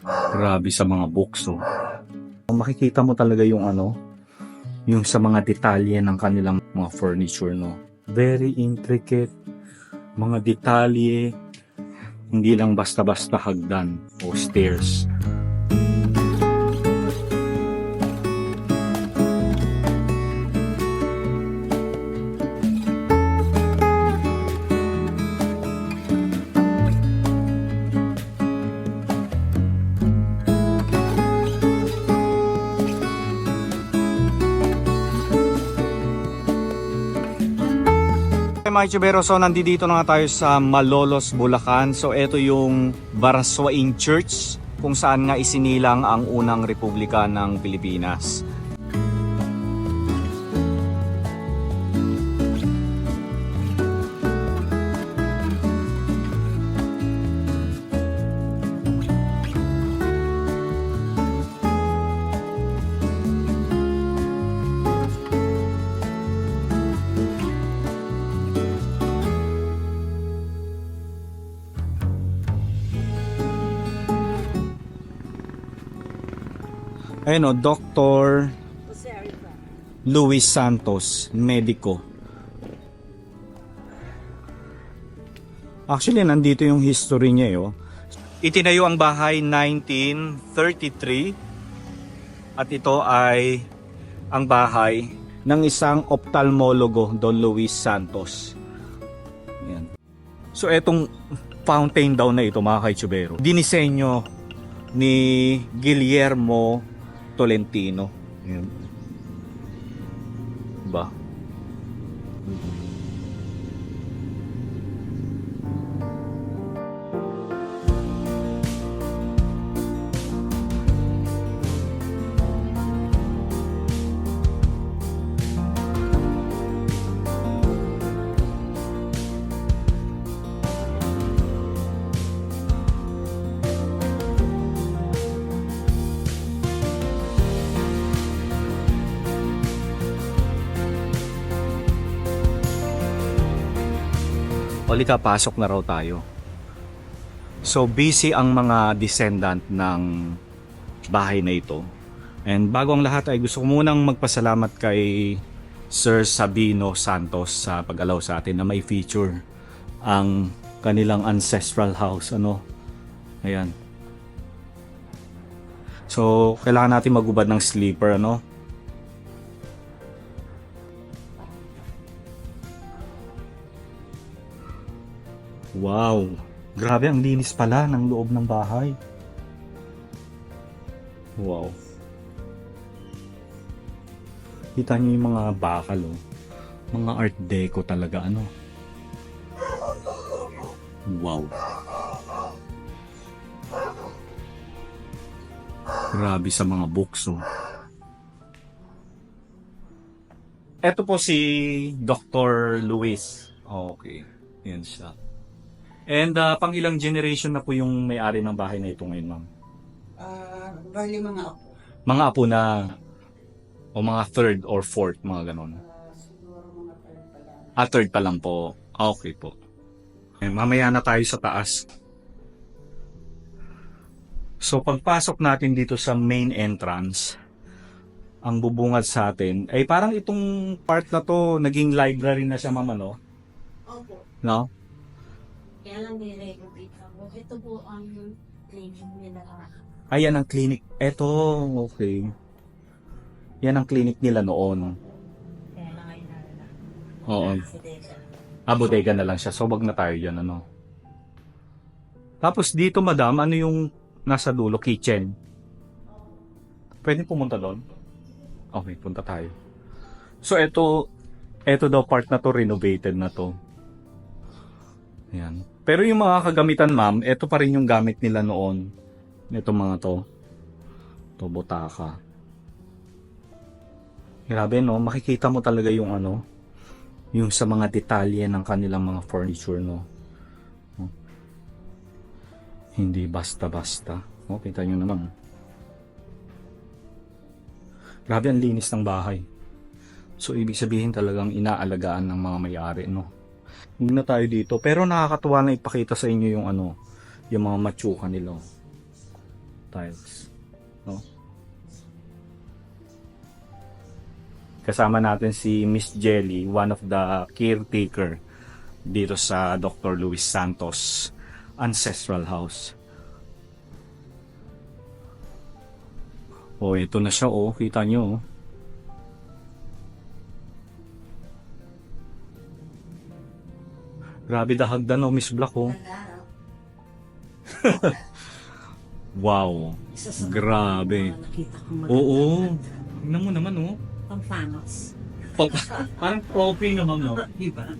Grabe sa mga books, oh. Makikita mo talaga yung yung sa mga detalye ng kanilang mga furniture, no? Very intricate, mga detalye, hindi lang basta-basta hagdan o stairs. Mga Chubero, so nandito na nga tayo sa Malolos, Bulacan. So ito yung Baraswaing Church kung saan nga isinilang ang unang republika ng Pilipinas. Ayun o, Dr. Luis Santos, medico. Actually, nandito yung history niya eh. Itinayo ang bahay 1933 at ito ay ang bahay ng isang ophthalmologo, Don Luis Santos. Ayan. So etong fountain daw na ito, mga kaichubero, dinisenyo ni Guillermo Tolentino. Ayan. Diba? Halika, pasok na raw tayo. So busy ang mga descendant ng bahay na ito. And bago ang lahat ay gusto ko munang magpasalamat kay Sir Sabino Santos sa pag-allow sa atin na may feature ang kanilang ancestral house. Ayan. So kailangan natin magubad ng sleeper, Wow! Grabe, ang linis pala ng loob ng bahay. Wow! Kita niyo yung mga bakal, mga art deco talaga, Wow! Grabe sa mga books, Ito po si Dr. Luis. Okay, yan siya. And pang ilang generation na po yung may-ari ng bahay na ito ngayon, ma'am? Bali mga apo. Mga apo na, o mga third or fourth, mga ganon. Siguro mga third pa lang. Third pa lang po. Okay po. Mamaya na tayo sa taas. So pagpasok natin dito sa main entrance, ang bubungad sa atin, ay parang itong part na to, naging library na siya, ma'am, Opo. No? Kaya lang nire-renovate ako. Ito po ang clinic nila. Ayan ang clinic. Eto, okay. Yan ang clinic nila noon. Kaya lang ay nalala. Oo. Bodega na lang siya. So wag na tayo dyan, Tapos dito, madam, ano yung nasa dulo? Kitchen. Pwede pumunta doon? Okay, punta tayo. So eto daw part na to, renovated na to. Ayan. Pero yung mga kagamitan, ma'am, ito pa rin yung gamit nila noon. Ito mga to. To butaka. Grabe, makikita mo talaga yung yung sa mga detalye ng kanilang mga furniture, Hindi basta-basta. Kita nyo naman. Grabe ang linis ng bahay. So ibig sabihin talagang inaalagaan ng mga may-ari, Hindi na tayo dito. Pero nakakatuwa na ipakita sa inyo yung yung mga matsuka nila. tiles. No? Kasama natin si Miss Jelly, one of the caretaker dito sa Dr. Luis Santos Ancestral House. Oh, ito na siya, oh. Kita nyo, oh. Grabe dahagdan, oh, Miss Black, oh. Wow. Grabe. Nakita ko Oo. Tingnan mo naman, oh. Pang-fanos. Parang trophy naman, no? Diba?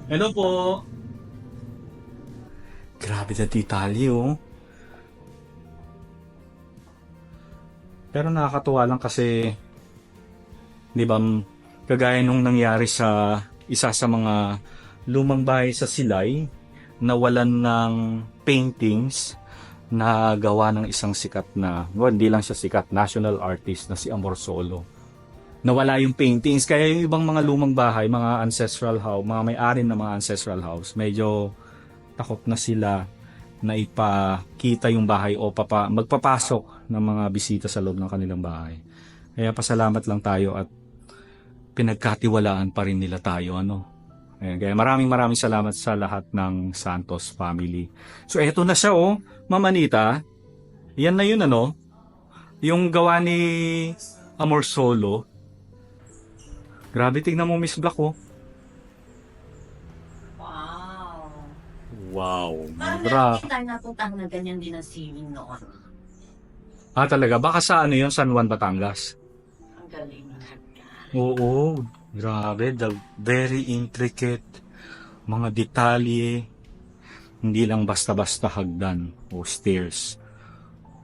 Hello po. Grabe na detalye, oh. Pero nakakatuwa lang kasi, di ba, kagaya nung nangyari sa isa sa mga lumang bahay sa Silay, nawalan ng paintings na gawa ng isang sikat na, well, hindi lang siya sikat, national artist na si Amor Solo. Nawala yung paintings, kaya yung ibang mga lumang bahay, mga ancestral house, mga may-ari na mga ancestral house, medyo takot na sila na ipakita yung bahay o magpapasok ng mga bisita sa loob ng kanilang bahay. Kaya pasalamat lang tayo at pinagkatiwalaan pa rin nila tayo, ano. Ayan, kaya maraming salamat sa lahat ng Santos family. So eto na siya, oh, Ma'am Anita. Yan na yun, ano, yung gawa ni Amor Solo. Grabe, tingnan mo, Miss Black, oh. Wow. Wow, Parang nakikita na putang na ganyan din ang ceiling noon. Ah, talaga? Baka sa ano yun? San Juan, Batangas? Ang galing. Oo, grabe. Very intricate. Mga detalye. Hindi lang basta-basta hagdan o stairs.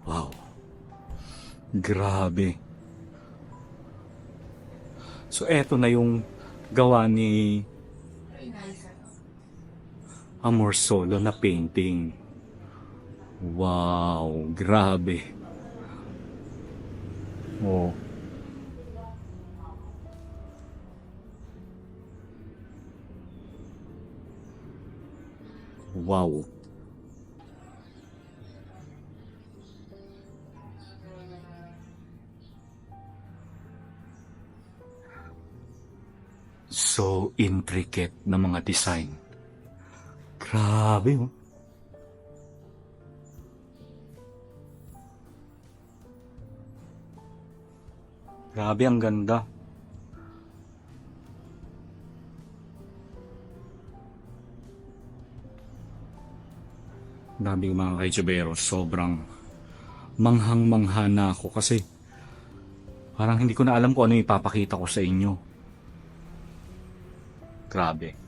Wow. Grabe. So, eto na yung gawa ni Amor Solo na painting. Wow, grabe. Oh. Wow. So intricate na mga design. Grabe, oh. Grabe, ang ganda. Grabe mga kaitsubero, sobrang manghang-mangha na ako kasi parang hindi ko na alam kung ano yung ipapakita ko sa inyo. Grabe.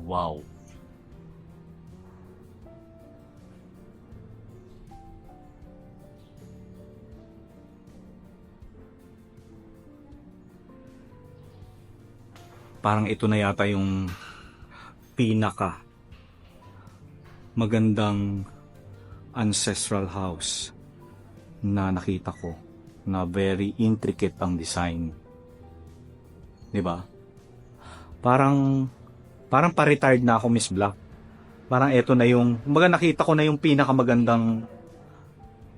Wow. Parang ito na yata yung pinaka magandang ancestral house na nakita ko, na very intricate ang design. 'Di ba? Parang pa-retired na ako, Miss Black. Parang ito na yung, kumbaga nakita ko na yung pinakamagandang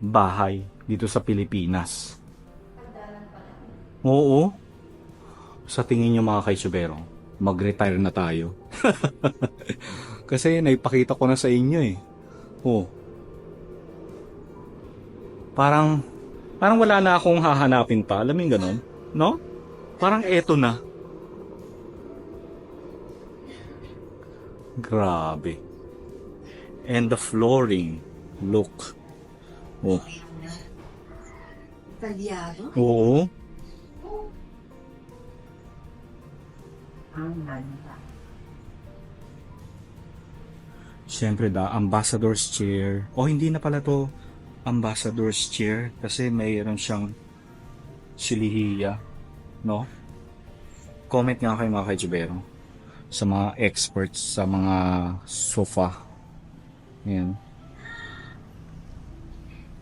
bahay dito sa Pilipinas. Oo. Sa tingin nyo mga kaitsubero, mag-retire na tayo. Kasi naipakita ko na sa inyo, eh. Oh. Parang wala na akong hahanapin pa. Alam mo yung ganun? No? Parang eto na. Grabe. And the flooring. Look. Oh. Talyado? Oo. Ang ganda. Siyempre ambassador's chair. O hindi na pala to ambassador's chair kasi mayroon siyang silihiya, no? Comment nga kayo mga kaitsubero sa mga experts sa mga sofa. Ayan.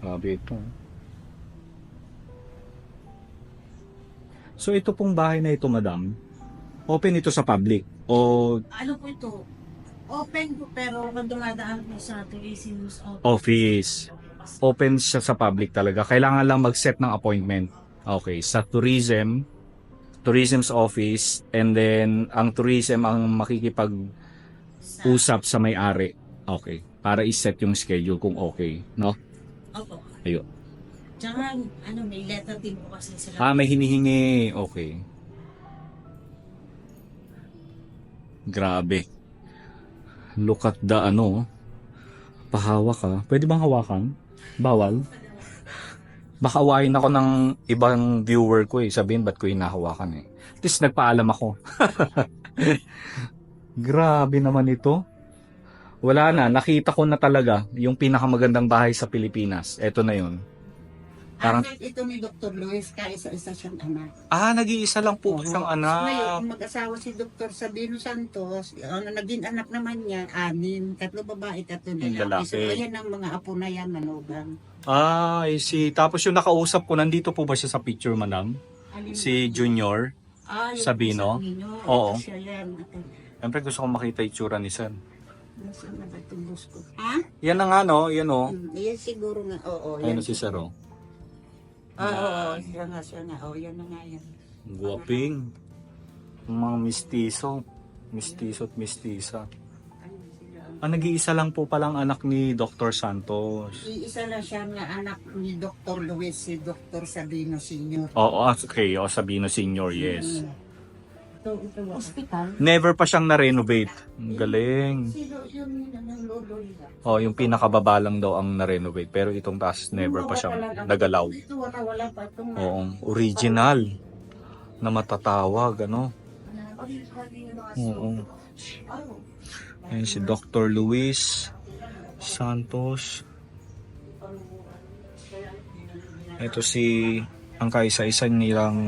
Grabe ito. So ito pong bahay na ito, madam, open ito sa public o Ano po ito? Open po, pero pag dumadaan po sa tourism's Office. Open siya sa public talaga. Kailangan lang mag-set ng appointment. Okay, sa tourism's office, and then ang tourism ang makikipag-usap sa may-ari. Okay, para i-set yung schedule kung okay, no? Opo. Ayun. Tsaka, may letter din po kasi sila. May hinihingi. Okay. Grabe. Look at the pahawak ka. Pwede bang hawakan? Bawal? Baka awayin ako ng ibang viewer ko sabihin ba't ko hinahawakan At least nagpaalam ako. Grabe naman ito. Wala na, nakita ko na talaga yung pinakamagandang bahay sa Pilipinas. Eto na yun. Parang- Anak ito ni Dr. Luis, kaisa-isa siyang anak. nag-iisa lang po siyang Ngayon, mag-asawa si Dr. Sabino Santos, naging anak naman niya, 6, 3 babae, 3 Yung lalaki. lalaki. So, ayan ang mga apo na yan, manugang. I see. Tapos yung nakausap ko, nandito po ba siya sa picture, madam? Si Junior? Yung Sabino? Sabino. Oo. Siya yan. Siyempre gusto ko makita yung tsura ni Sir. Nasaan na ba itong bus ko? Ha? Yan na nga, no? Yan, Yan siguro nga. Oo, Ayun yan. na si Sir, Oo, siya nga. Yan na nga yan. Guwaping. Mga mistiso. Mistiso at mistisa. Ayun sila. Nag-iisa lang po palang anak ni Dr. Santos. Iisa lang siya nga anak ni Dr. Luis, si Dr. Sabino Sr. Oo, okay. Sabino Senior, yes. Ito, hospital. Never pa siyang na-renovate. Ang galing. Sino yung ng lolo nila? Yung pinakababa lang daw ang na-renovate. Pero itong taas, never pa siyang nagalaw. Ito wala pa itong Oo, original. Na matatawag, Oo. Ayan si Dr. Luis Santos. Ito ang kaisa-isa nilang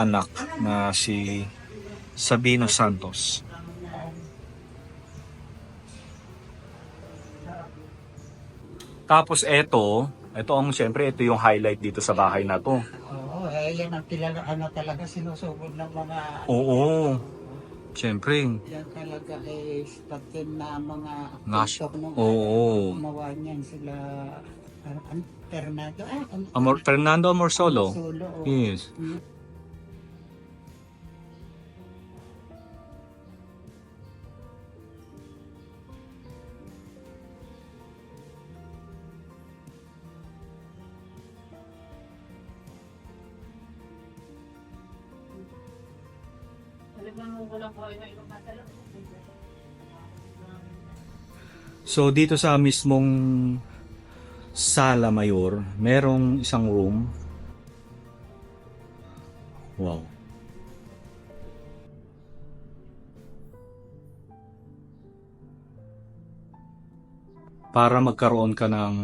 anak na si Sabino Santos. Tapos ito ang ito yung highlight dito sa bahay na to. Oo, yan ang talaga sinusugod ng mga Oo. Siyempre. yan talaga patin na mga Nash. TikTok nung Oo. gumawa niyan sila Fernando Fernando Amorsolo. Solo. Yes. So dito sa mismong Sala Mayor, merong isang room. Wow. Para magkaroon ka ng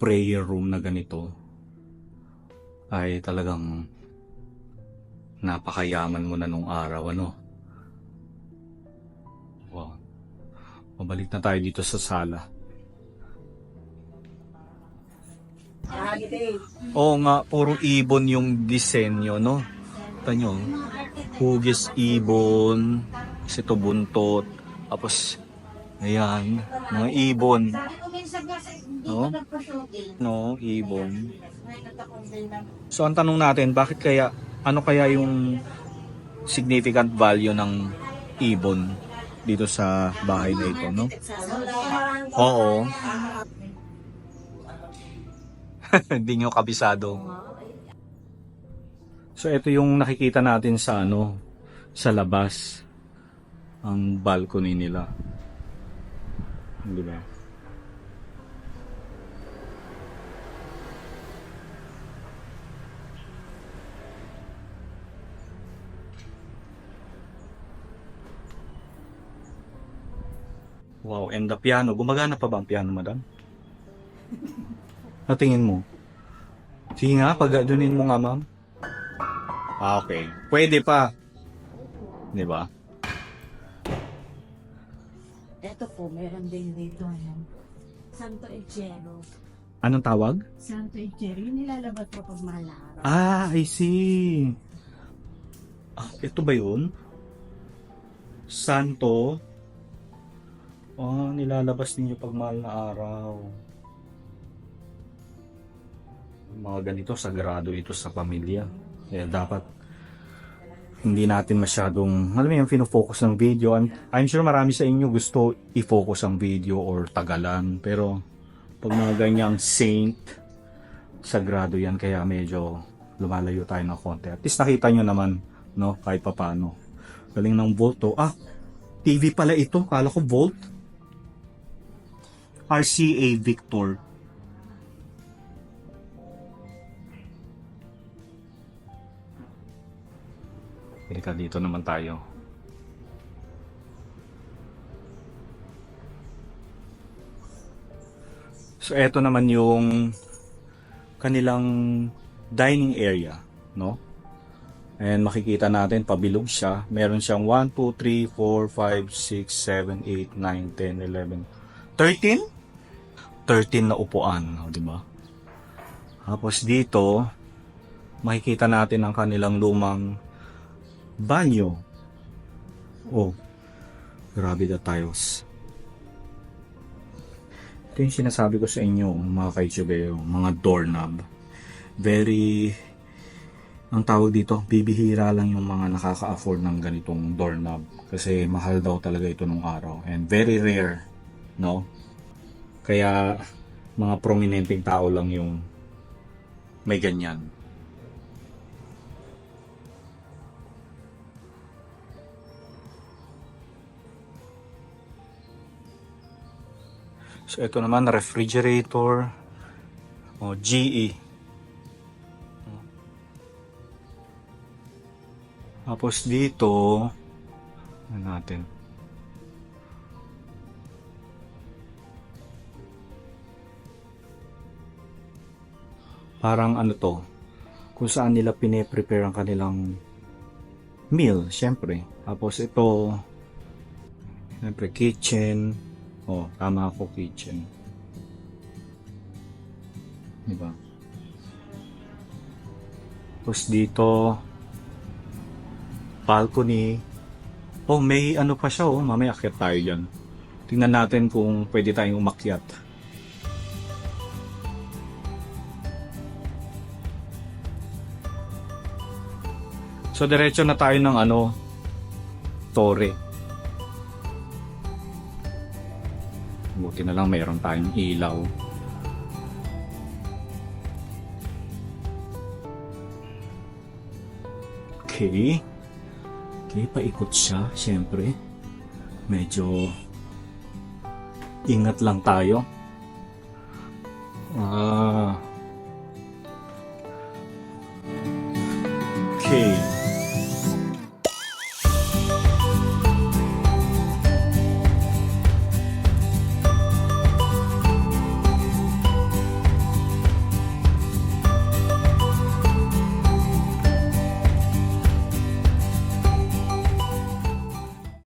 prayer room na ganito, ay talagang napakayaman mo na nung araw, Wow. Mabalik na tayo dito sa sala. Oo nga, puro ibon yung disenyo, Tanyo, hugis ibon, kasi ito buntot, tapos, ayan, mga ibon. Ibon. So, ang tanong natin, ano kaya yung significant value ng ibon dito sa bahay na ito, Oo. Hindi nyo kabisado. So ito yung nakikita natin sa sa labas, ang balcony nila. Di ba? Wow, and the piano. Gumagana pa ba ang piano, madam? Natingin mo? Sige nga, pag-adunin mo nga, ma'am. Okay. Pwede pa. Di ba? Ito po, meron din dito, Santo Echero. Anong tawag? Santo Echero, yung nilalabas po pag mahal na araw. I see. Ito ba yun? Santo Nilalabas ninyo pag mahal na araw. Mga ganito, sagrado ito sa pamilya. Kaya dapat hindi natin masyadong, alam mo yung fino-focus ng video. I'm sure marami sa inyo gusto i-focus ang video or tagalan. Pero pag mga ganyang saint, sagrado yan. Kaya medyo lumalayo tayo ng konti. At least nakita nyo naman, no, kahit papano. Galing ng Volt to. TV pala ito. Kala ko Volt. RCA Victor. Halika, dito naman tayo. So, eto naman yung kanilang dining area, no? And makikita natin, pabilog siya. Meron siyang 1, 2, 3, 4, 5, 6, 7, 8, 9, 10, 11, 13? 13 na upuan, di ba? Tapos dito, makikita natin ang kanilang lumang banyo. Grabe the tiles. Ito yung sinasabi ko sa inyo, mga kaichubeo, mga doorknob. Ang tawag dito, bibihira lang yung mga nakaka-afford ng ganitong doorknob. Kasi mahal daw talaga ito nung araw. And very rare, no? Kaya mga prominenteng tao lang yung may ganyan. So ito naman, refrigerator. GE. Tapos dito, ano natin? Parang ano to, kung saan nila pine-prepare ang kanilang meal, syempre. Tapos ito, syempre kitchen. Tama ako, kitchen. Diba? Tapos dito, balcony. May ano pa siya, mamaya akyat tayo dyan. Tingnan natin kung pwede tayong umakyat. So, diretso na tayo ng Torre. Buti na lang mayroon tayong ilaw. Okay, paikot siya, syempre. Medyo ingat lang tayo. Okay.